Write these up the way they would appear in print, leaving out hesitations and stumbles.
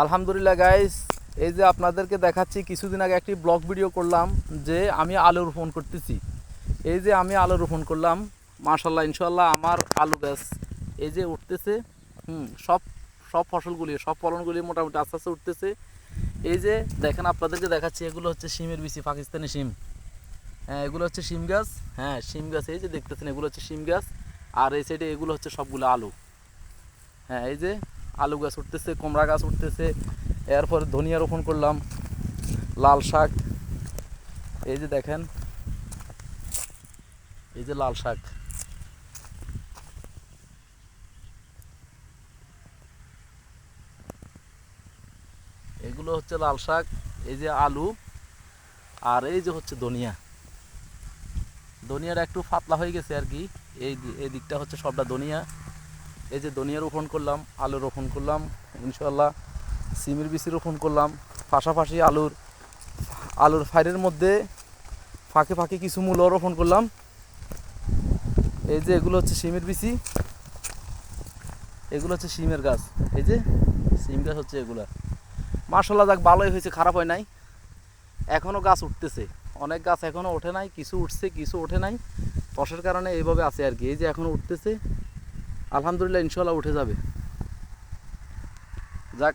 আলহামদুলিল্লাহ গাইস, এই যে আপনাদেরকে দেখাচ্ছি, কিছুদিন আগে একটি ব্লগ ভিডিও করলাম যে আমি আলু রোপণ করতেছি। এই যে আমি আলু রোপণ করলাম, মাশাআল্লাহ ইনশাআল্লাহ আমার আলু গাছ এই যে উঠতেছে। সব সব ফসলগুলি, সব ফলনগুলি মোটামুটি আস্তে আস্তে উঠতেছে। এই যে দেখেন, আপনাদেরকে দেখাচ্ছি, এগুলো হচ্ছে শিমের বিচি, পাকিস্তানি শিম। হ্যাঁ, এগুলো হচ্ছে শিম গাছ। হ্যাঁ, শিম গাছ, এই যে দেখতেছেন, এগুলো হচ্ছে শিম গাছ। আর এই সাইডে এগুলো হচ্ছে সবগুলো আলু। হ্যাঁ, এই যে আলু গাছ উঠতেছে, কুমড়া গাছ উঠতেছে। এরপর ধনিয়া রোপণ করলাম, লাল শাক, এই যে দেখেন, এই যে লাল শাক, এগুলো হচ্ছে লাল শাক, এই যে আলু, আর এই যে হচ্ছে ধনিয়া। ধনিয়াটা একটু পাতলা হয়ে গেছে আর কি। এই দিকটা হচ্ছে সবটা ধনিয়া। এই যে ধনিয়া রোপণ করলাম, আলু রোপণ করলাম, ইনশাআল্লাহ সিমের বিচি রোপণ করলাম। পাশাপাশি আলুর ফাইরের মধ্যে ফাঁকে ফাঁকে কিছু মূলো রোপণ করলাম। এই যে এগুলো হচ্ছে সিমের বিচি, এগুলো হচ্ছে সিমের গাছ। এই যে সিম গাছ হচ্ছে এগুলা। মাশাআল্লাহ, যাক ভালোই হয়েছে, খারাপ হয় নাই। এখনও গাছ উঠতেছে, অনেক গাছ এখনও ওঠে নাই, কিছু উঠছে কিছু ওঠে নাই। তসের কারণে এইভাবে আছে আর কি। এই যে এখনও উঠতেছে, আলহামদুলিল্লাহ ইনশাআল্লাহ উঠে যাবে। যাক,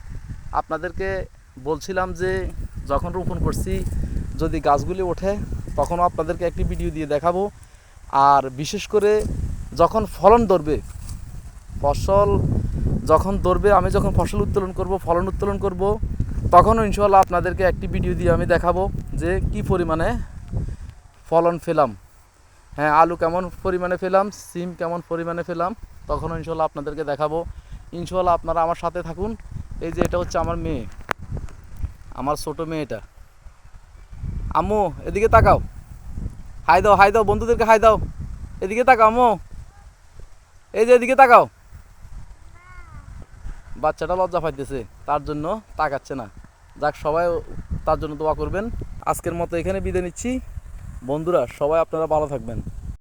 আপনাদেরকে বলছিলাম যে যখন রোপণ করছি যদি গাছগুলি ওঠে তখনও আপনাদেরকে একটি ভিডিও দিয়ে দেখাবো। আর বিশেষ করে যখন ফলন ধরবে, ফসল যখন ধরবে, আমি যখন ফসল উত্তোলন করব, ফলন উত্তোলন করব, তখনও ইনশাআল্লাহ আপনাদেরকে একটি ভিডিও দিয়ে আমি দেখাবো যে কি পরিমাণে ফলন পেলাম। হ্যাঁ, আলু কেমন পরিমাণে পেলাম, সিম কেমন পরিমাণে পেলাম, তখনও ইনশাআল্লাহ আপনাদেরকে দেখাবো। ইনশাআল্লাহ আপনারা আমার সাথে থাকুন। এই যে এটা হচ্ছে আমার মেয়ে, আমার ছোটো মেয়ে। এটা আম্মু, এদিকে তাকাও, হাই দাও, হাই দাও, বন্ধুদেরকে হাই দাও। এদিকে তাকাও আম্মু, এই যে এদিকে তাকাও। বাচ্চাটা লজ্জা পাইতেছে, তার জন্য তাকাচ্ছে না। যাক, সবাই তার জন্য দোয়া করবেন। আজকের মতো এখানে বিদায় নিচ্ছি। বন্ধুরা সবাই আপনারা ভালো থাকবেন।